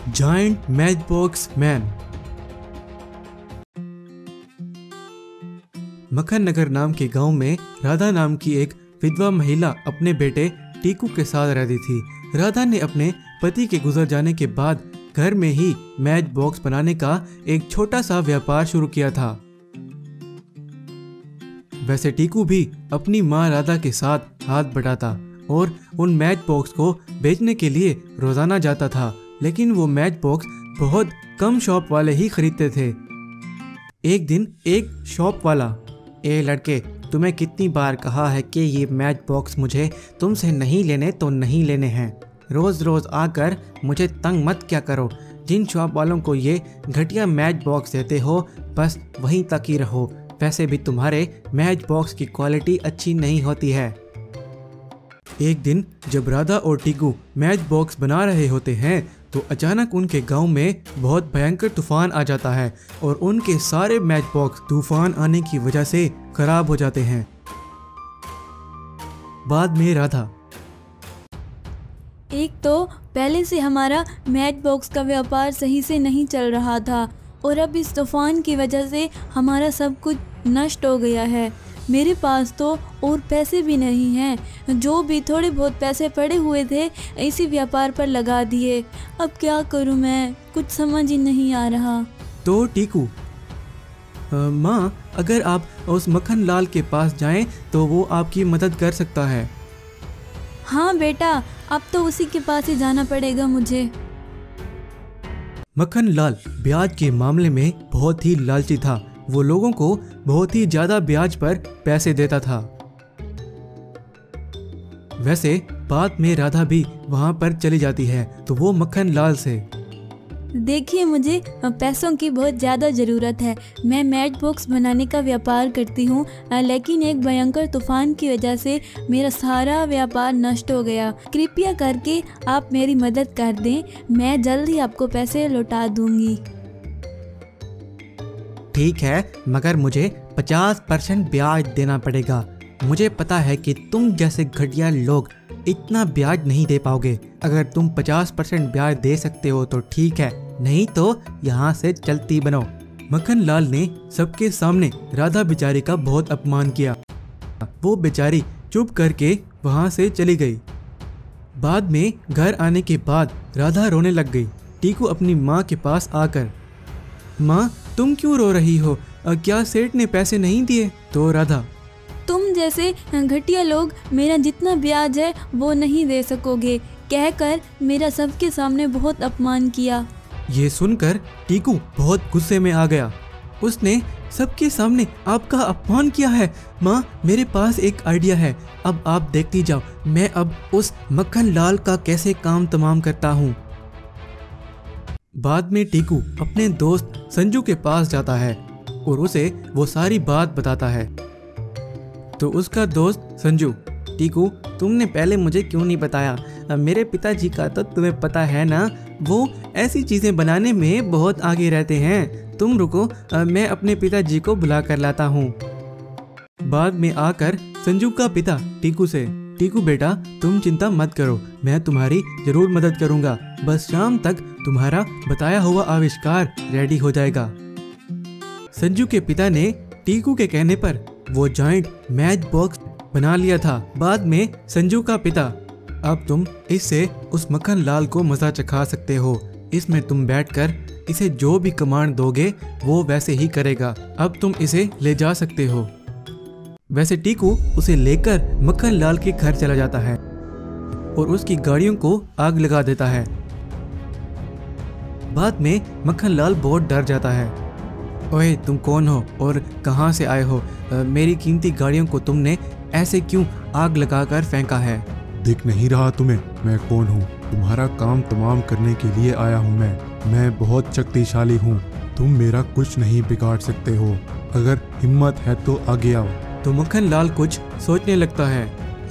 Giant match box man. मक्खन नगर नाम के गांव में राधा नाम की एक विधवा महिला अपने बेटे टीकू के साथ रहती थी। राधा ने अपने पति के गुजर जाने के बाद घर में ही मैच बॉक्स बनाने का एक छोटा सा व्यापार शुरू किया था। वैसे टीकू भी अपनी मां राधा के साथ हाथ बटाता और उन मैच बॉक्स को बेचने के लिए रोजाना जाता था, लेकिन वो मैच बॉक्स बहुत कम शॉप वाले ही खरीदते थे। एक दिन एक शॉप वाला, ए लड़के, तुम्हें कितनी बार कहा है कि ये मैच बॉक्स मुझे तुमसे नहीं लेने तो नहीं लेने हैं। रोज रोज आकर मुझे तंग मत क्या करो। जिन शॉप वालों को ये घटिया मैच बॉक्स देते हो बस वहीं तक ही रहो। वैसे भी तुम्हारे मैच बॉक्स की क्वालिटी अच्छी नहीं होती है। एक दिन जब राधा और टीकू मैच बॉक्स बना रहे होते हैं तो अचानक उनके गांव में बहुत भयंकर तूफान आ जाता है और उनके सारे मैच बॉक्स तूफान आने की वजह से खराब हो जाते हैं। बाद में राधा, एक तो पहले से हमारा मैच बॉक्स का व्यापार सही से नहीं चल रहा था और अब इस तूफान की वजह से हमारा सब कुछ नष्ट हो गया है। मेरे पास तो और पैसे भी नहीं हैं। जो भी थोड़े बहुत पैसे पड़े हुए थे इसी व्यापार पर लगा दिए। अब क्या करूं मैं, कुछ समझ ही नहीं आ रहा। तो टीकू, माँ, अगर आप उस मक्खन लाल के पास जाएं तो वो आपकी मदद कर सकता है। हाँ बेटा, अब तो उसी के पास ही जाना पड़ेगा मुझे। मक्खन लाल ब्याज के मामले में बहुत ही लालची था। वो लोगों को बहुत ही ज्यादा ब्याज पर पैसे देता था। वैसे बाद में राधा भी वहां पर चली जाती है तो वो मक्खन लाल से, देखिए, मुझे पैसों की बहुत ज़्यादा ज़रूरत है। मैं मैच बॉक्स बनाने का व्यापार करती हूँ, लेकिन एक भयंकर तूफान की वजह से मेरा सारा व्यापार नष्ट हो गया। कृपया करके आप मेरी मदद कर दें, मैं जल्द ही आपको पैसे लौटा दूंगी। ठीक है, मगर मुझे 50% ब्याज देना पड़ेगा। मुझे पता है कि तुम जैसे घटिया लोग इतना ब्याज नहीं दे पाओगे। अगर तुम 50% ब्याज दे सकते हो तो ठीक है, नहीं तो यहाँ से चलती बनो। मक्खन लाल ने सबके सामने राधा बेचारी का बहुत अपमान किया। वो बेचारी चुप करके वहाँ से चली गई। बाद में घर आने के बाद राधा रोने लग गई। टीकू अपनी माँ के पास आकर, माँ, तुम क्यों रो रही हो? क्या सेठ ने पैसे नहीं दिए? तो राधा, तुम जैसे घटिया लोग मेरा जितना ब्याज है वो नहीं दे सकोगे, कहकर मेरा सबके सामने बहुत अपमान किया। ये सुनकर टीकू बहुत गुस्से में आ गया। उसने सबके सामने आपका अपमान किया है। माँ, मेरे पास एक आइडिया है, अब आप देखती जाओ मैं अब उस मक्खन लाल का कैसे काम तमाम करता हूँ। बाद में टीकू अपने दोस्त संजू के पास जाता है और उसे वो सारी बात बताता है। तो उसका दोस्त संजू, टीकू, तुमने पहले मुझे क्यों नहीं बताया? मेरे पिताजी का तो तुम्हें पता है ना, वो ऐसी चीज़ें बनाने में बहुत आगे रहते हैं। तुम रुको, मैं अपने पिताजी को बुला कर लाता हूँ। बाद में आकर संजू का पिता टीकू से, टीकू बेटा, तुम चिंता मत करो, मैं तुम्हारी जरूर मदद करूँगा। बस शाम तक तुम्हारा बताया हुआ आविष्कार रेडी हो जाएगा। संजू के पिता ने टीकू के कहने पर वो जायंट मैच बॉक्स बना लिया था। बाद में संजू का पिता, अब तुम इससे उस मक्खन लाल को मजा चखा सकते हो। इसमें तुम बैठकर इसे जो भी कमांड दोगे वो वैसे ही करेगा। अब तुम इसे ले जा सकते हो। वैसे टीकू उसे लेकर मक्खन लाल के घर चला जाता है और उसकी गाड़ियों को आग लगा देता है। बाद में मक्खन लाल बहुत डर जाता है। ओए, तुम कौन हो और कहाँ से आए हो? मेरी कीमती गाड़ियों को तुमने ऐसे क्यों आग लगाकर फेंका है? दिख नहीं रहा तुम्हें मैं कौन हूँ? तुम्हारा काम तमाम करने के लिए आया हूँ मैं बहुत शक्तिशाली हूँ। तुम मेरा कुछ नहीं बिगाड़ सकते हो। अगर हिम्मत है तो आगे आओ। तो मक्खन लाल कुछ सोचने लगता है।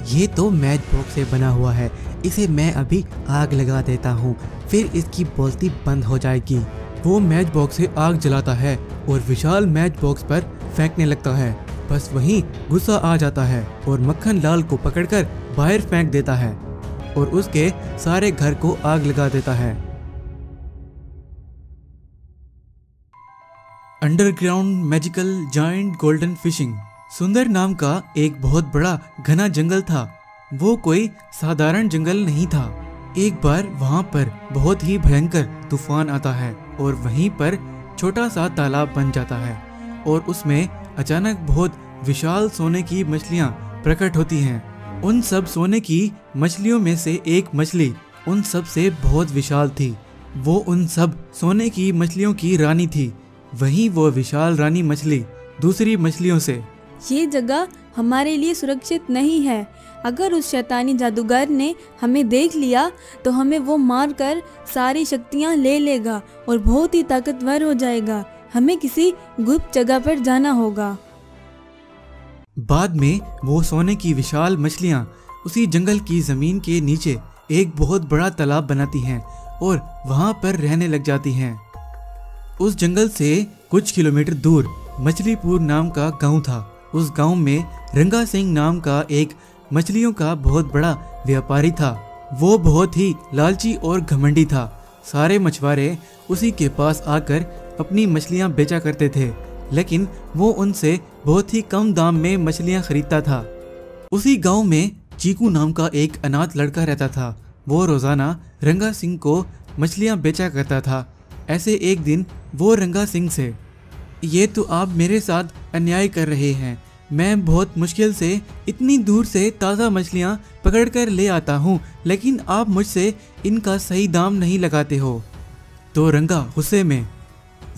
ये तो मैच बॉक्स से बना हुआ है, इसे मैं अभी आग लगा देता हूँ, फिर इसकी बोलती बंद हो जाएगी। वो मैच बॉक्स से आग जलाता है और विशाल मैच बॉक्स पर फेंकने लगता है। बस वहीं गुस्सा आ जाता है और मक्खन लाल को पकड़कर बाहर फेंक देता है और उसके सारे घर को आग लगा देता है। Underground magical giant golden fishing. सुंदर नाम का एक बहुत बड़ा घना जंगल था। वो कोई साधारण जंगल नहीं था। एक बार वहाँ पर बहुत ही भयंकर तूफान आता है और वहीं पर छोटा सा तालाब बन जाता है और उसमें अचानक बहुत विशाल सोने की मछलियाँ प्रकट होती हैं। उन सब सोने की मछलियों में से एक मछली उन सब से बहुत विशाल थी। वो उन सब सोने की मछलियों की रानी थी। वहीं वो विशाल रानी मछली दूसरी मछलियों से, ये जगह हमारे लिए सुरक्षित नहीं है। अगर उस शैतानी जादूगर ने हमें देख लिया तो हमें वो मारकर सारी शक्तियाँ ले लेगा और बहुत ही ताकतवर हो जाएगा। हमें किसी गुप्त जगह पर जाना होगा। बाद में वो सोने की विशाल मछलियाँ उसी जंगल की जमीन के नीचे एक बहुत बड़ा तालाब बनाती हैं और वहाँ पर रहने लग जाती हैं। उस जंगल से कुछ किलोमीटर दूर मछलीपुर नाम का गांव था। उस गांव में रंगा सिंह नाम का एक मछलियों का बहुत बड़ा व्यापारी था। वो बहुत ही लालची और घमंडी था। सारे मछुआरे उसी के पास आकर अपनी मछलियाँ बेचा करते थे, लेकिन वो उनसे बहुत ही कम दाम में मछलियाँ खरीदता था। उसी गांव में चीकू नाम का एक अनाथ लड़का रहता था। वो रोजाना रंगा सिंह को मछलियाँ बेचा करता था। ऐसे एक दिन वो रंगा सिंह से, ये तो आप मेरे साथ अन्याय कर रहे हैं। मैं बहुत मुश्किल से इतनी दूर से ताज़ा मछलियाँ पकड़ कर ले आता हूँ, लेकिन आप मुझसे इनका सही दाम नहीं लगाते हो। तो रंगा गुस्से में,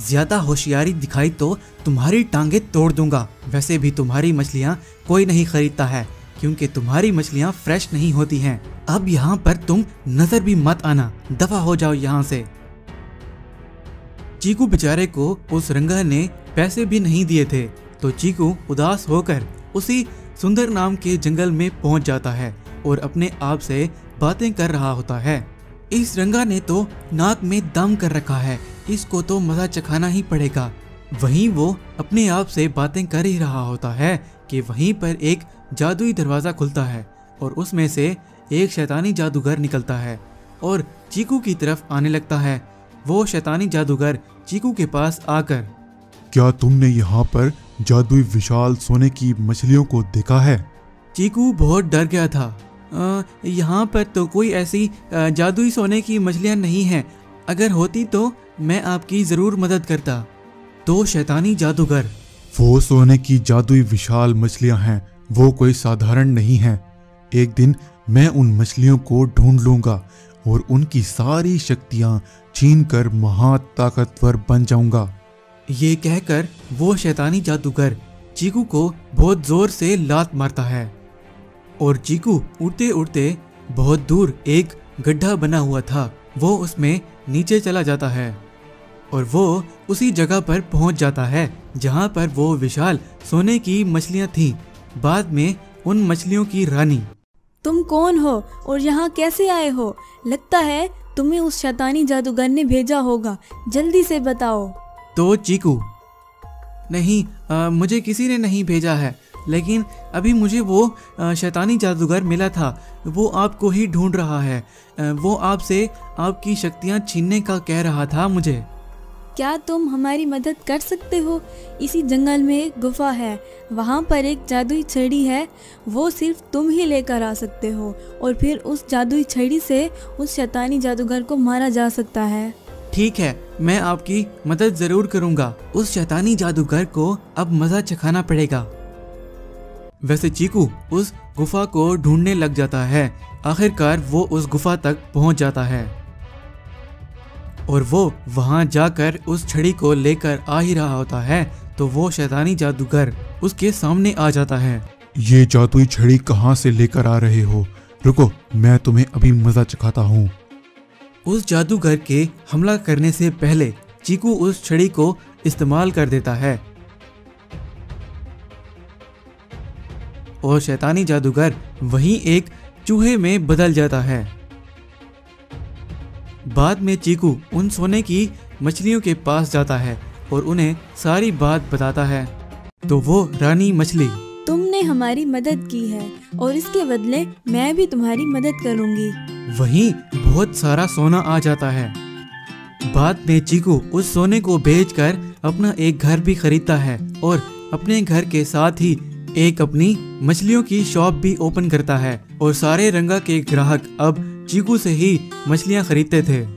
ज़्यादा होशियारी दिखाई तो तुम्हारी टांगे तोड़ दूंगा। वैसे भी तुम्हारी मछलियाँ कोई नहीं खरीदता है क्योंकि तुम्हारी मछलियाँ फ्रेश नहीं होती हैं। अब यहाँ पर तुम नजर भी मत आना, दफा हो जाओ यहाँ से। चीकू बेचारे को उस रंगा ने पैसे भी नहीं दिए थे, तो चीकू उदास होकर उसी सुंदर नाम के जंगल में पहुंच जाता है और अपने आप से बातें कर रहा होता है। इस रंगा ने तो नाक में दम कर रखा है, इसको तो मजा चखाना ही पड़ेगा। वहीं वो अपने आप से बातें कर ही रहा होता है कि वहीं पर एक जादुई दरवाज़ा खुलता है और उसमें से एक शैतानी जादूगर निकलता है और चीकू की तरफ आने लगता है। वो शैतानी जादूगर चीकू के पास आकर, क्या तुमने यहाँ पर जादुई विशाल सोने की मछलियों को देखा है? चीकू बहुत डर गया था। यहाँ पर तो कोई ऐसी जादुई सोने की मछलियाँ नहीं हैं। अगर होती तो मैं आपकी ज़रूर मदद करता। तो शैतानी जादूगर, वो सोने की जादुई विशाल मछलियाँ हैं, वो कोई साधारण नहीं हैं। एक दिन मैं उन मछलियों को ढूंढ लूँगा और उनकी सारी शक्तियाँ छीन कर महा ताकतवर बन जाऊँगा। ये कहकर वो शैतानी जादूगर चीकू को बहुत जोर से लात मारता है और चीकू उड़ते उड़ते बहुत दूर एक गड्ढा बना हुआ था, वो उसमें नीचे चला जाता है और वो उसी जगह पर पहुंच जाता है जहां पर वो विशाल सोने की मछलियां थीं। बाद में उन मछलियों की रानी, तुम कौन हो और यहाँ कैसे आए हो? लगता है तुम्हें उस शैतानी जादूगर ने भेजा होगा, जल्दी से बताओ। तो चीकू, नहीं, मुझे किसी ने नहीं भेजा है, लेकिन अभी मुझे वो शैतानी जादूगर मिला था। वो आपको ही ढूंढ रहा है। वो आपसे आपकी शक्तियाँ छीनने का कह रहा था मुझे। क्या तुम हमारी मदद कर सकते हो? इसी जंगल में एक गुफा है, वहाँ पर एक जादुई छड़ी है, वो सिर्फ तुम ही लेकर आ सकते हो और फिर उस जादुई छड़ी से उस शैतानी जादूगर को मारा जा सकता है। ठीक है, मैं आपकी मदद जरूर करूँगा। उस शैतानी जादूगर को अब मजा चखाना पड़ेगा। वैसे चीकू उस गुफा को ढूंढने लग जाता है। आखिरकार वो उस गुफा तक पहुंच जाता है और वो वहां जाकर उस छड़ी को लेकर आ ही रहा होता है तो वो शैतानी जादूगर उसके सामने आ जाता है। ये जादुई छड़ी कहाँ से लेकर आ रहे हो? रुको, मैं तुम्हें अभी मजा चखाता हूँ। उस जादूगर के हमला करने से पहले चीकू उस छड़ी को इस्तेमाल कर देता है और शैतानी जादूगर वहीं एक चूहे में बदल जाता है। बाद में चीकू उन सोने की मछलियों के पास जाता है और उन्हें सारी बात बताता है। तो वो रानी मछली, तुमने हमारी मदद की है और इसके बदले मैं भी तुम्हारी मदद करूंगी। वहीं बहुत सारा सोना आ जाता है। बाद में चीकू उस सोने को बेचकर अपना एक घर भी खरीदता है और अपने घर के साथ ही एक अपनी मछलियों की शॉप भी ओपन करता है और सारे रंगा के ग्राहक अब चीकू से ही मछलियां खरीदते थे।